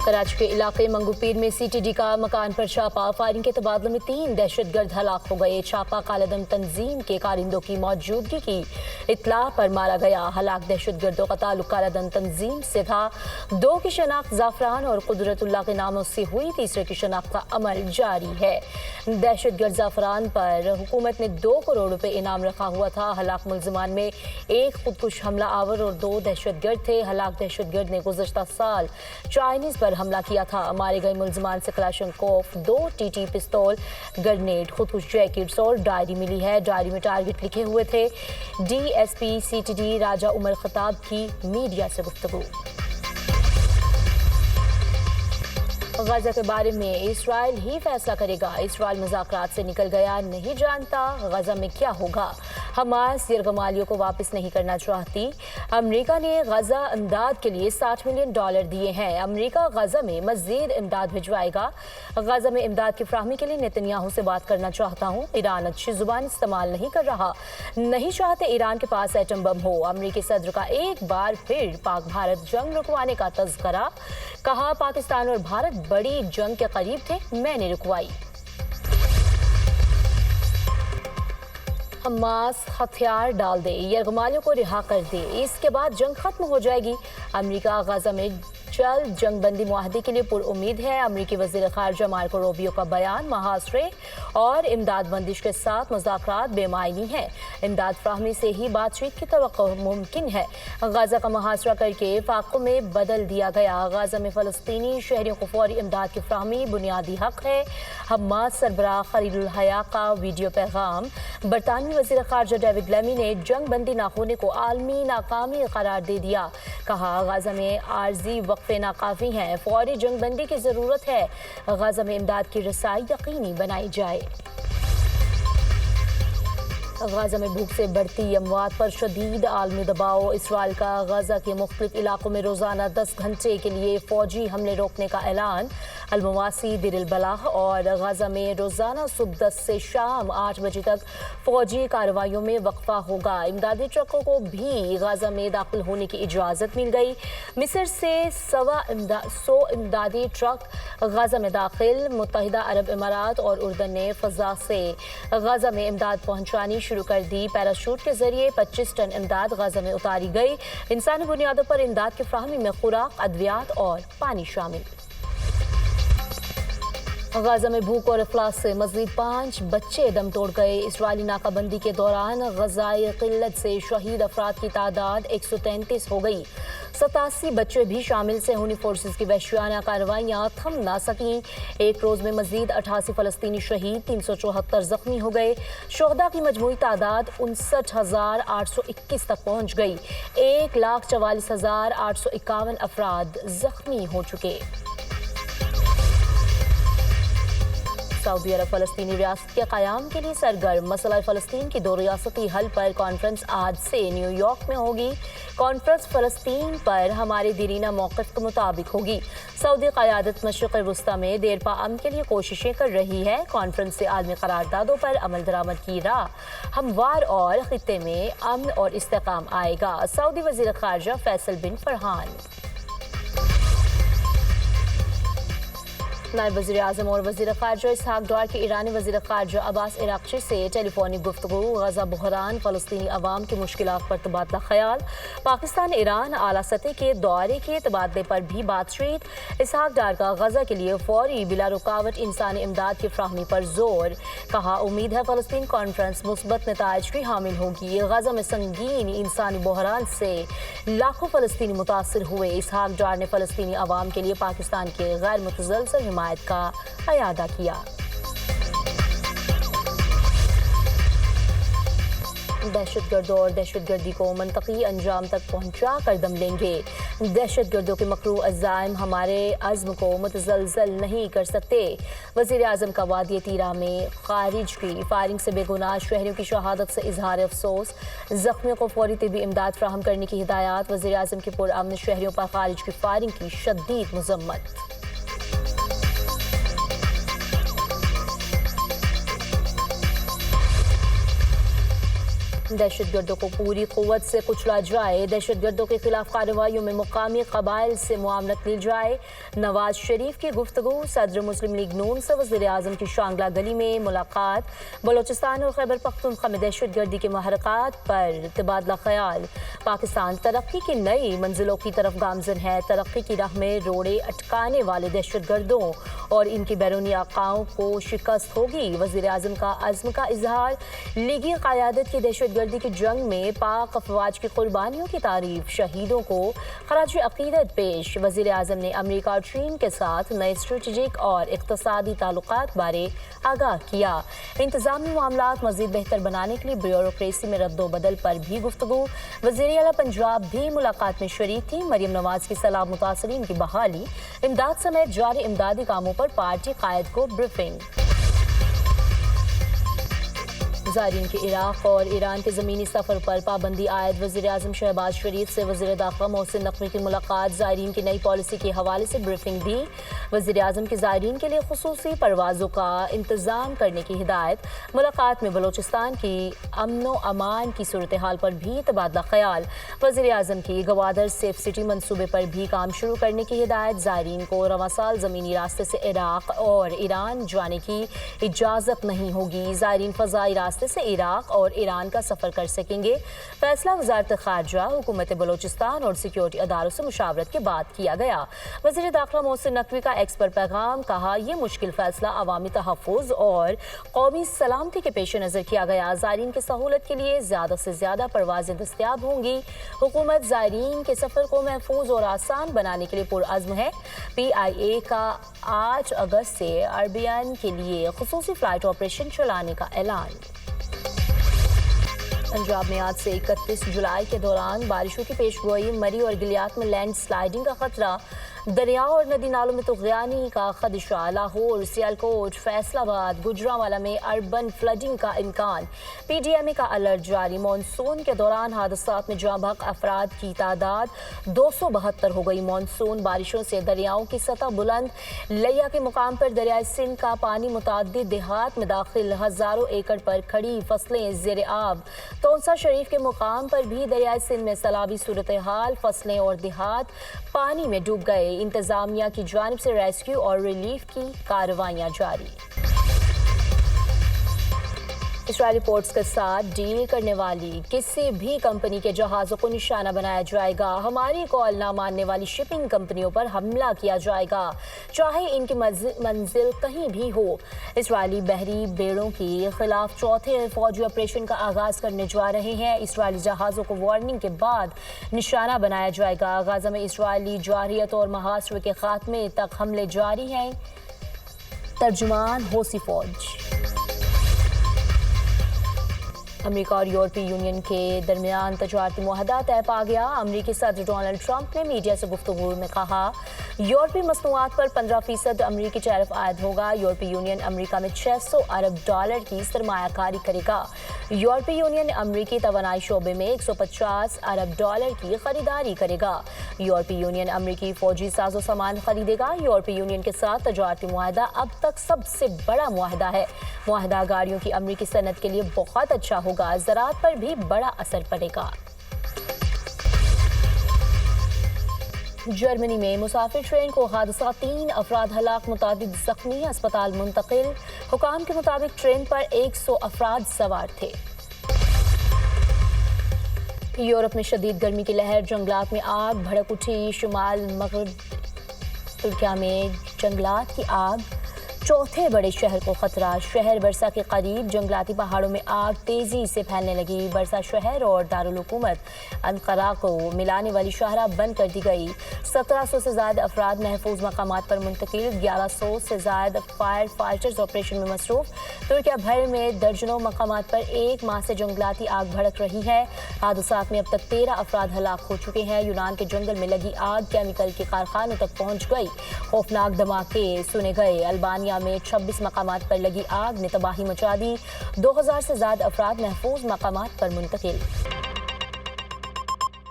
کراچی کے علاقے منگوپیر میں CTD کا مکان پر چھاپا، فائرنگ کے تبادلے میں 3 دہشت گرد ہلاک ہو گئے۔ چھاپا کالعدم تنظیم کے کارندوں کی موجودگی کی اطلاع پر مارا گیا۔ ہلاک دہشت گردوں کا تعلق کالعدم تنظیم سے تھا۔ 2 کی شناخت زعفران اور قدرت اللہ کے ناموں سے ہوئی، تیسرے کی شناخت کا عمل جاری ہے۔ دہشت گرد زعفران پر حکومت نے 2 کروڑ روپے انعام رکھا ہوا تھا۔ ہلاک ملزمان میں 1 خودکش حملہ آور اور 2 دہشت گرد تھے۔ ہلاک دہشت گرد نے گزشتہ سال چائنیز پر حملہ کیا تھا۔ مارے گئے ملزمان سے کلاشنکوف، 2 TT پستول، گرنیڈ، خودکش جیکٹس اور ڈائری ملی ہے۔ ڈائری میں ٹارگٹ لکھے ہوئے تھے۔ DSP CTD راجہ عمر خطاب کی میڈیا سے گفتگو۔ غزہ کے بارے میں اسرائیل ہی فیصلہ کرے گا۔ اسرائیل مذاکرات سے نکل گیا، نہیں جانتا غزہ میں کیا ہوگا۔ حماس یرغمالیوں کو واپس نہیں کرنا چاہتی۔ امریکہ نے غزہ امداد کے لیے $60 ملین دیے ہیں۔ امریکہ غزہ میں مزید امداد بھجوائے گا۔ غزہ میں امداد کی فراہمی کے لیے نتنیاہو سے بات کرنا چاہتا ہوں۔ ایران اچھی زبان استعمال نہیں کر رہا، نہیں چاہتے ایران کے پاس ایٹم بم ہو۔ امریکی صدر کا ایک بار پھر پاک بھارت جنگ رکوانے کا تذکرہ، کہا پاکستان اور بھارت بڑی جنگ کے قریب تھے، میں نے رکوائی۔ حماس ہتھیار ڈال دے، یرغمالیوں کو رہا کر دے، اس کے بعد جنگ ختم ہو جائے گی۔ امریکہ غزہ میں جلد جنگ بندی معاہدے کے لیے پر امید ہے۔ امریکی وزیر خارجہ مارکو روبیو کا بیان، محاصرے اور امداد بندش کے ساتھ مذاکرات بے معنی ہیں۔ امداد فراہمی سے ہی بات چیت کی توقع ممکن ہے۔ غزہ کا محاصرہ کر کے فاقوں میں بدل دیا گیا۔ غزہ میں فلسطینی شہریوں کو فوری امداد کی فراہمی بنیادی حق ہے۔ حماس سربراہ خلیل الحیا کا ویڈیو پیغام۔ برطانوی وزیر خارجہ ڈیوڈ لیمی نے جنگ بندی نہ ہونے کو عالمی ناکامی قرار دے دیا، کہا غزہ میں عارضی وقفے ناکافی ہیں، فوری جنگ بندی کی ضرورت ہے۔ غزہ میں امداد کی رسائی یقینی بنائی جائے۔ غزہ میں بھوک سے بڑھتی اموات پر شدید عالمی دباؤ۔ اسرائیل کا غزہ کے مختلف علاقوں میں روزانہ 10 گھنٹے کے لیے فوجی حملے روکنے کا اعلان۔ المواسی، دیر البلح اور غزہ میں روزانہ صبح 10 سے شام 8 بجے تک فوجی کارروائیوں میں وقفہ ہوگا۔ امدادی ٹرکوں کو بھی غزہ میں داخل ہونے کی اجازت مل گئی۔ مصر سے 100 امدادی ٹرک غزہ میں داخل۔ متحدہ عرب امارات اور اردن نے فضا سے غزہ میں امداد پہنچانی شروع کر دی۔ پیراشوٹ کے ذریعے 25 ٹن امداد غزہ میں اتاری گئی۔ انسانی بنیادوں پر امداد کی فراہمی میں خوراک، ادویات اور پانی شامل۔ غزہ میں بھوک اور افلاس سے مزید 5 بچے دم توڑ گئے۔ اسرائیلی ناکہ بندی کے دوران غذائی قلت سے شہید افراد کی تعداد 133 ہو گئی۔ 87 بچے بھی شامل۔ صہیونی فورسز کی وحشیانہ کارروائیاں تھم نہ سکیں۔ ایک روز میں مزید 88 فلسطینی شہید، 374 زخمی ہو گئے۔ شہداء کی مجموعی تعداد 59,821 تک پہنچ گئی۔ 1,44,851 افراد زخمی ہو چکے۔ سعودی عرب فلسطینی ریاست کے قیام کے لیے سرگرم۔ مسئلہ فلسطین کی 2 ریاستی حل پر کانفرنس آج سے نیو یارک میں ہوگی۔ کانفرنس فلسطین پر ہمارے دیرینہ موقف کے مطابق ہوگی۔ سعودی قیادت مشرق وسطی میں دیرپا امن کے لیے کوششیں کر رہی ہے۔ کانفرنس سے عالمی قراردادوں پر عمل درآمد کی راہ ہموار اور خطے میں امن اور استحکام آئے گا۔ سعودی وزیر خارجہ فیصل بن فرحان۔ نائب وزیر اعظم اور وزیر خارجہ اسحاق ڈار کی ایرانی وزیر خارجہ عباس عراقچی سے ٹیلی فونک گفتگو۔ غزہ بحران، فلسطینی عوام کی مشکلات پر تبادلہ خیال۔ پاکستان ایران اعلیٰ سطح کے دورے کے تبادلے پر بھی بات چیت۔ اسحاق ڈار کا غزہ کے لیے فوری بلا رکاوٹ انسانی امداد کی فراہمی پر زور، کہا امید ہے فلسطین کانفرنس مثبت نتائج کی حامل ہوگی۔ غزہ میں سنگین انسانی بحران سے لاکھوں فلسطینی متاثر ہوئے۔ اسحاق ڈار نے فلسطینی عوام کے لیے پاکستان کے غیر متزلزل حمایت کا اعادہ کیا۔ دہشت گردوں اور دہشت گردی کو منطقی انجام تک پہنچا کر دم لیں گے۔ دہشت گردوں کے مکروہ عزائم ہمارے عزم کو متزلزل نہیں کر سکتے۔ وزیر اعظم کا وادی تیرہ میں خارج کی فائرنگ سے بے گناہ شہریوں کی شہادت سے اظہار افسوس۔ زخمیوں کو فوری طبی امداد فراہم کرنے کی ہدایات۔ وزیر اعظم کی پرامن شہریوں پر خارج کی فائرنگ کی شدید مذمت۔ दहशत गर्दों को पूरी क़ुव्वत से कुचला जाए, दहशत गर्दों के खिलाफ कार्रवाइयों में मुकामी कबाइल से मुआवनत ली जाए। नवाज शरीफ की गुफ्तगू, सदर मुस्लिम लीग नून से वज़ीर आज़म की शांगला गली में मुलाकात। बलोचिस्तान और खैबर पख्तूनख्वा में दहशत गर्दी के महरक़ात पर तबादला ख्याल। पाकिस्तान तरक्की की नई मंजिलों की तरफ गामज़न है। तरक्की की राह में रोड़े अटकाने वाले दहशत गर्दों और इनकी बैरूनी आकाओं को शिकस्त होगी। वज़ीर आज़म का अज़्म का इजहार। लीगी क़यादत की दहशत गर्दी की जंग में पाक अफवाज की कुर्बानियों की तारीफ, शहीदों को खराज अक़ीदत पेश। वज़ीर आज़म ने अमरीका और चीन के साथ नए स्ट्रेटेजिक और इक़्तिसादी ताल्लुकात बारे आगाह किया। इंतज़ामी मामलात मज़ीद बेहतर बनाने के लिए ब्यूरोक्रेसी में रद्दोबदल पर भी गुफ्तगू। वज़ीर आला पंजाब भी मुलाकात में शरीक थी। मरियम नवाज की सलाह मुतासरीन की बहाली, इमदाद समेत जारी इमदादी कामों पर पार्टी कायद को ब्रीफिंग। ज़ायरीन के इराक़ और ईरान के ज़मीनी सफ़र पर पाबंदी आयद। वज़ीर आज़म शहबाज शरीफ से वज़ीर दाख़िला मोहसिन नक़वी की मुलाकात। ज़ायरीन की नई पॉलिसी के हवाले से ब्रीफिंग दी। वज़ीर आज़म की ज़ायरीन के लिए ख़ुसूसी परवाज़ों का इंतज़ाम करने की हिदायत। मुलाकात में बलोचिस्तान की अमन व अमान की सूरत हाल पर भी तबादला ख्याल। वज़ीर आज़म की गवादर सेफ सिटी मनसूबे पर भी काम शुरू करने की हिदायत। ज़ायरीन को रवां साल ज़मीनी रास्ते से इराक़ और ईरान जाने की इजाज़त नहीं होगी। ज़ायरीन फ़ज़ाई रास्ते से इराक़ और ईरान का सफ़र कर सकेंगे। फैसला वज़ारत ख़ारजा, हुकूमत बलोचिस्तान और सिक्योरिटी अदारों से मुशावरत के बाद किया गया। वज़ीर दाख़िला मोहसिन नक़वी का एक्स पर पैगाम, कहा यह मुश्किल फैसला अवामी तहफ़्फ़ुज़ और कौमी सलामती के पेश नज़र किया गया। ज़ायरीन की सहूलत के लिए ज़्यादा से ज़्यादा परवाज़ें दस्तयाब होंगी। हुकूमत ज़ायरीन के सफ़र को महफूज और आसान बनाने के लिए पुरअज़्म है। PIA का 8 अगस्त से अरबियन के लिए ख़ुसूसी फ़्लाइट ऑपरेशन चलाने का ऐलान। पंजाब में आज से 31 जुलाई के दौरान बारिशों की पेशगोई। मरी और गिलियात में लैंड स्लाइडिंग का खतरा। दरिया और नदी नालों में तुग़यानी का खदशा। लाहौर, सियालकोट, फैसलाबाद, गुजरांवाला में अर्बन फ्लडिंग का इम्कान। PDMA का अलर्ट जारी। मानसून के दौरान हादसात में जाँ बहक अफराद की तादाद 272 हो गई। मानसून बारिशों से दरियाओं की सतह बुलंद। लिया के मुकाम पर दरियाए सिंध का पानी मुताद्दिद देहात में दाखिल। हज़ारों एकड़ पर खड़ी फसलें ज़ेर आब। तोंसा शरीफ के मुकाम पर भी दरियाए सिंध में सैलाबी सूरत हाल। फसलें और देहात पानी में डूब गए। इंतजामिया की जानिब से रेस्क्यू और रिलीफ की कार्रवाइयां जारी। इसराइली पोर्ट्स के साथ डील करने वाली किसी भी कंपनी के जहाज़ों को निशाना बनाया जाएगा। हमारी कॉल ना मानने वाली शिपिंग कंपनियों पर हमला किया जाएगा, चाहे इनकी मंजिल कहीं भी हो। इसराइली बहरी बेड़ों के खिलाफ चौथे फौजी ऑपरेशन का आगाज़ करने जा रहे हैं। इसराइली जहाज़ों को वार्निंग के बाद निशाना बनाया जाएगा। गाज़ा में इसराइली जारहियत और महासरे के खात्मे तक हमले जारी हैं। तर्जुमान होसी फौज। अमेरिका और यूरोपीय यूनियन के दरमियान तजारती मुआहदा तय पा गया। अमेरिकी सदर डोनाल्ड ट्रंप ने मीडिया से गुफ्तगू में कहा, यूरोपीय मसनूआत पर 15% अमेरिकी टैरिफ आयद होगा। यूरोपीय यूनियन अमेरिका में $600 अरब की सरमायाकारी करेगा। यूरोपीय यूनियन अमेरिकी तवानाई शोबे में $150 अरब की खरीदारी करेगा। यूरोपीय यूनियन अमेरिकी फौजी साजो सामान खरीदेगा। यूरोपीय यूनियन के साथ तजारती मुआहदा अब तक सबसे बड़ा मुआहदा है। मुआहदा गाड़ियों की अमेरिकी सनत के लिए बहुत अच्छा होगा। ज़राअत पर भी बड़ा असर पड़ेगा। जर्मनी में मुसाफिर ट्रेन को हादसा, 3 अफराद हलाक, मुतादिद जख्मी, अस्पताल मुंतकिल। हुकाम के मुताबिक ट्रेन पर 100 अफराद सवार थे। यूरोप में शदीद गर्मी की लहर, जंगलात में आग भड़क उठी। शुमाल मगरिब तुर्किया में जंगलात की आग, चौथे बड़े शहर को खतरा। शहर बरसा के करीब जंगलाती पहाड़ों में आग तेजी से फैलने लगी। बरसा शहर और दारुल हुकूमत अंकारा को मिलाने वाली शाहराह बंद कर दी गई। 1700 से ज्यादा अफराद महफूज मकामात पर मुंतकिल। 1100 से ज्यादा फायर फाइटर्स ऑपरेशन में मसरूफ। तुर्किया भर में दर्जनों मकामात पर एक माह से जंगलाती आग भड़क रही है। हादसात में अब तक 13 अफराद हलाक हो चुके हैं। यूनान के जंगल में लगी आग केमिकल के कारखानों तक पहुंच गई। खौफनाक धमाके सुने गए। अल्बानिया में 26 मकामात पर लगी आग ने तबाही मचा दी। 2000 से ज्यादा अफराद महफूज मकामात पर मुंतकिल।